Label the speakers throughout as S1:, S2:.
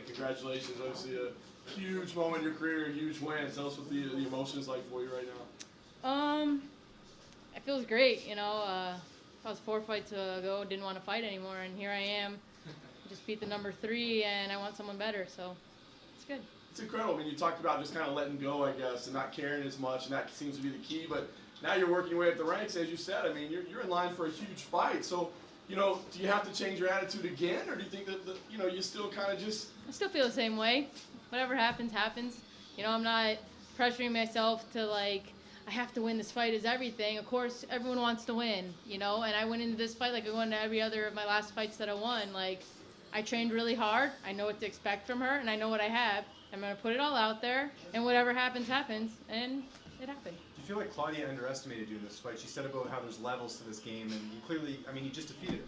S1: congratulations. Obviously a huge moment in your career, a huge win. Tell us what the emotion is like for you right now.
S2: It feels great. You know, I was 4 fights ago, didn't want to fight anymore, and here I am. Just beat the number 3, and I want someone better, so it's good.
S1: It's incredible. I mean, you talked about just kind of letting go, I guess, and not caring as much, and that seems to be the key. But now you're working your way up the ranks, as you said. I mean, you're in line for a huge fight. So, you know, do you have to change your attitude again, or do you think that, you know, you still kind of just...
S2: I still feel the same way. Whatever happens, happens. You know, I'm not pressuring myself to, like, I have to win this fight is everything. Of course, everyone wants to win, you know, and I went into this fight like I went into every other of my last fights that I won. Like, I trained really hard. I know what to expect from her, and I know what I have. I'm going to put it all out there, and whatever happens, happens, and it happened.
S3: Do you feel like Claudia underestimated you in this fight? She said about how there's levels to this game, and you clearly, I mean, you just defeated her.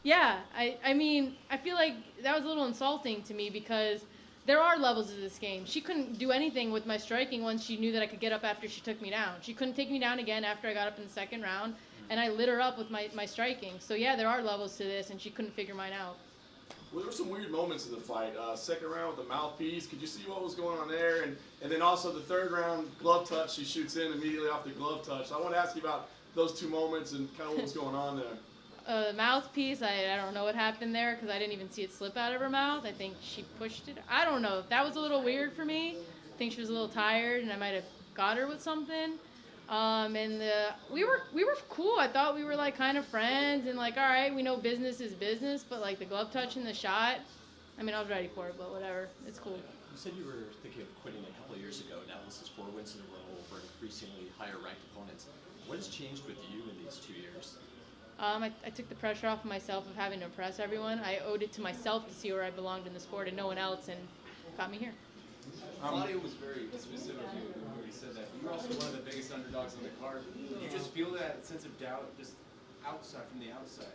S2: Yeah, I mean, I feel like that was a little insulting to me because there are levels to this game. She couldn't do anything with my striking once she knew that I could get up after she took me down. She couldn't take me down again after I got up in the second round, and I lit her up with my striking. So, yeah, there are levels to this, and she couldn't figure mine out.
S1: Well, there were some weird moments in the fight. Second round with the mouthpiece. Could you see what was going on there? And then also the third round, glove touch. She shoots in immediately off the glove touch. So I want to ask you about those 2 moments and kind of what was going on there.
S2: The mouthpiece, I don't know what happened there because I didn't even see it slip out of her mouth. I think she pushed it. I don't know. That was a little weird for me. I think she was a little tired, and I might have got her with something. We were cool. I thought we were like kind of friends and like, all right, we know business is business, but like the glove touch and the shot, I mean, I was ready for it, but whatever. It's cool.
S4: You said you were thinking of quitting a couple of years ago. Now this is 4 wins in a row over increasingly higher ranked opponents. What has changed with you in these 2 years?
S2: I took the pressure off of myself of having to impress everyone. I owed it to myself to see where I belonged in the sport and no one else, and got me here.
S5: Claudia was very specific. You already said that. You're also one of the biggest underdogs on the card. Did you just feel that sense of doubt just outside, from the outside?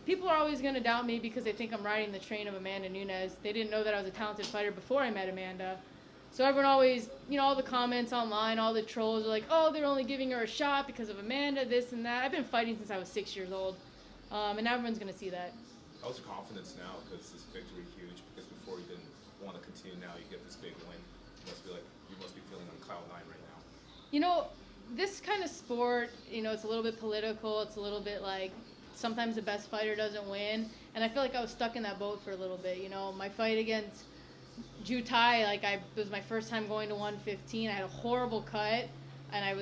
S2: People are always going to doubt me because they think I'm riding the train of Amanda Nunes. They didn't know that I was a talented fighter before I met Amanda. So everyone always, you know, all the comments online, all the trolls are like, oh, they're only giving her a shot because of Amanda, this and that. I've been fighting since I was 6 years old, and now everyone's going to see that.
S6: How's your confidence now? Because this victory huge. Because before you didn't want to continue, now you get this big win. You must be feeling on cloud 9 right now.
S2: You know, this kind of sport, you know, it's a little bit political. It's a little bit like sometimes the best fighter doesn't win, and I feel like I was stuck in that boat for a little bit. You know, my fight against Ju Tai, like it was my first time going to 115. I had a horrible cut, and I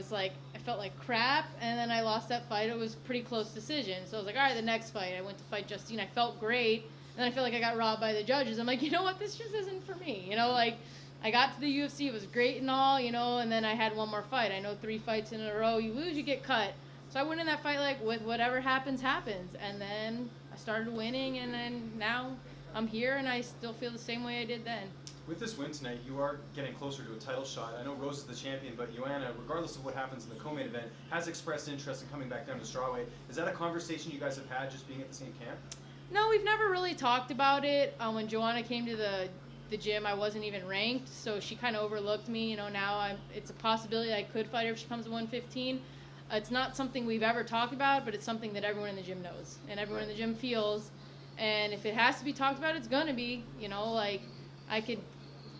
S2: felt like crap, and then I lost that fight. It was a pretty close decision. So I was like, all right, the next fight. I went to fight Justine. I felt great, and then I feel like I got robbed by the judges. I'm like, you know what? This just isn't for me. You know, like I got to the UFC. It was great and all, you know, and then I had one more fight. I know 3 fights in a row. You lose, you get cut. So I went in that fight like with whatever happens, happens. And then I started winning, and then now I'm here, and I still feel the same way I did then.
S3: With this win tonight, you are getting closer to a title shot. I know Rose is the champion, but Joanna, regardless of what happens in the co-main event, has expressed interest in coming back down to strawweight. Is that a conversation you guys have had just being at the same camp?
S2: No, we've never really talked about it. When Joanna came to the gym, I wasn't even ranked, so she kind of overlooked me. You know, now it's a possibility I could fight her if she comes to 115. It's not something we've ever talked about, but it's something that everyone in the gym knows and everyone in the gym feels. And if it has to be talked about, it's going to be. You know, like I could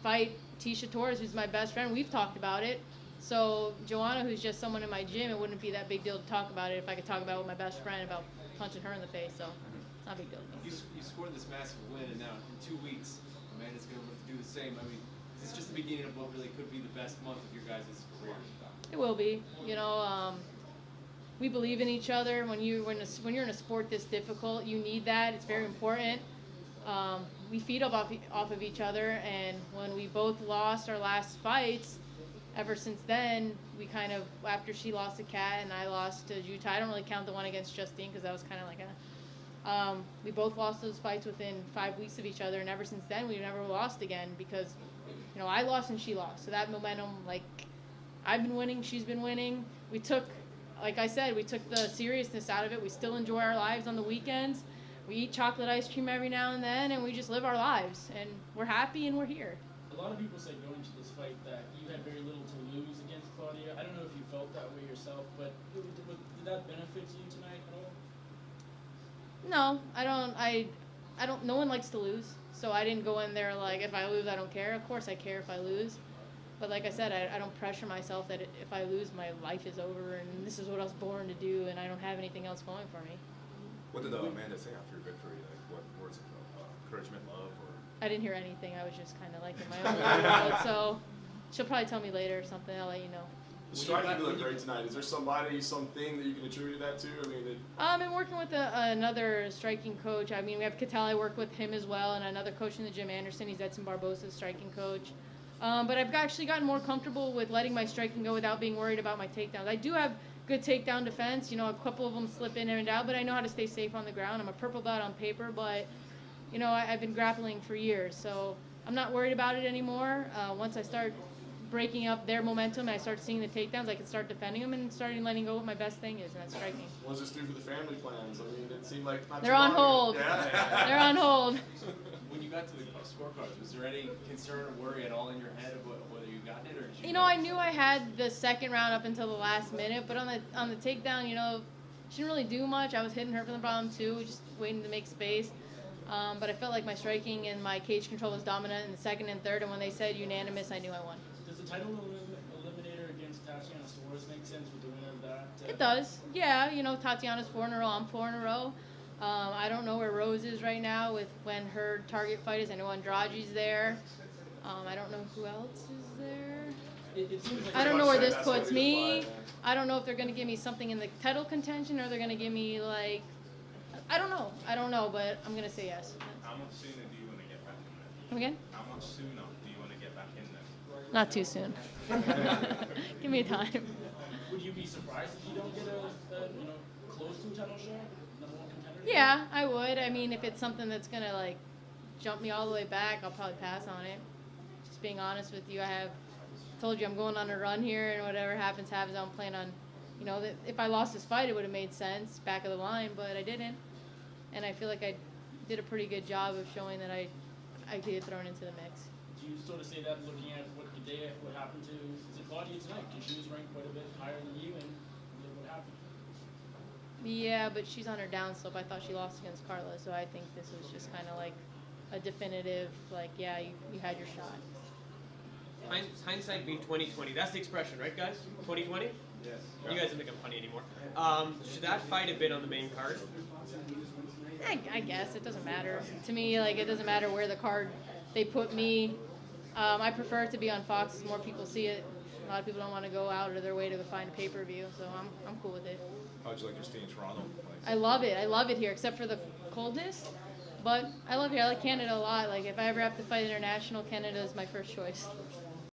S2: fight Tisha Torres, who's my best friend. We've talked about it. So Joanna, who's just someone in my gym, it wouldn't be that big deal to talk about it if I could talk about it with my best friend about punching her in the face. So it's not a big deal to me.
S5: You scored this massive win, and now in 2 weeks, Amanda's going to do the same. I mean, this is just the beginning of what really could be the best month of your guys' career.
S2: It will be. You know, we believe in each other. When you're in a sport this difficult, you need that. It's very important. We feed off of each other, and when we both lost our last fights, ever since then, we kind of, after she lost to Kat and I lost to Ju Tai, I don't really count the one against Justine because that was kind of like we both lost those fights within 5 weeks of each other, and ever since then, we've never lost again because, you know, I lost and she lost. So that momentum, like, I've been winning, she's been winning. Like I said, we took the seriousness out of it. We still enjoy our lives on the weekends. We eat chocolate ice cream every now and then, and we just live our lives. And we're happy, and we're here.
S7: A lot of people say going into this fight that you had very little to lose against Claudia. I don't know if you felt that way yourself, but did that benefit you tonight at all?
S2: No, I don't. no one likes to lose. So I didn't go in there like, if I lose, I don't care. Of course I care if I lose. But like I said, I don't pressure myself that if I lose, my life is over and this is what I was born to do and I don't have anything else going for me.
S6: What did Amanda say after your victory? Like, what words of encouragement, love, or?
S2: I didn't hear anything. I was just kind of like in my own world. So she'll probably tell me later or something. I'll let you know.
S1: The striking looked great tonight. Is there somebody, something that you can attribute that to? I mean,
S2: I've been working with another striking coach. I mean, we have Cattell. I work with him as well, and another coach in the gym, Anderson. He's Edson Barbosa's striking coach. But I've actually gotten more comfortable with letting my striking go without being worried about my takedowns. I do have good takedown defense. You know, a couple of them slip in and out, but I know how to stay safe on the ground. I'm a purple belt on paper, but, you know, I've been grappling for years, so I'm not worried about it anymore. Once I start breaking up their momentum and I start seeing the takedowns, I can start defending them and starting letting go what my best thing is, and that's striking.
S1: What does this do for the family plans? I mean, it seemed like not
S2: They're
S1: too
S2: on
S1: long
S2: hold.
S1: ago. Yeah.
S2: They're on hold.
S5: When you got to the scorecards, was there any concern or worry at all in your head of whether you got it or did you?
S2: You know, I knew I had the second round up until the last minute, but on the takedown, you know, she didn't really do much. I was hitting her from the bottom too, just waiting to make space. But I felt like my striking and my cage control was dominant in the second and third, and when they said unanimous, I knew I won.
S7: Does the title eliminator against Tatiana Suarez make sense with the winner of that?
S2: It does. Yeah, you know, Tatiana's 4 in a row, I'm 4 in a row. I don't know where Rose is right now with when her target fight is. I know Andrade's there. I don't know who else is there.
S7: It seems like
S2: I don't know where this
S1: That's gonna
S2: puts
S1: be the
S2: me.
S1: fight,
S2: I don't know if they're going to give me something in the title contention or they're going to give me, like, I don't know. I don't know, but I'm going to say yes.
S6: How much sooner do you want to get back in there?
S2: Come again?
S6: How much sooner do you want to get back in there?
S2: Not too soon. Give me time.
S7: Would you be surprised if you don't get a close to a title shot? Number one contender?
S2: Yeah, I would. I mean, if it's something that's going to, like, jump me all the way back, I'll probably pass on it. Just being honest with you, told you I'm going on a run here, and whatever happens, I don't plan on, you know, that if I lost this fight, it would have made sense, back of the line, but I didn't. And I feel like I did a pretty good job of showing that I could get thrown into the mix.
S7: Do you sort of say that looking at what happened to Claudia tonight? Because she was ranked quite a bit higher than you, and look what happened.
S2: Yeah, but she's on her downslope. I thought she lost against Carla, so I think this was just kind of like a definitive, like, yeah, you had your shot.
S8: Hindsight being 20/20. That's the expression, right, guys? 20/20.
S5: Yes.
S8: You guys don't think I'm funny anymore. Should that fight have been on the main card?
S2: I guess it doesn't matter to me. Like, it doesn't matter where the card they put me. I prefer it to be on Fox. More people see it. A lot of people don't want to go out of their way to find a pay-per-view, so I'm cool with it.
S6: How'd you like your stay in Toronto?
S2: I love it. I love it here, except for the coldness. But I love it. I like Canada a lot. Like, if I ever have to fight international, Canada is my first choice.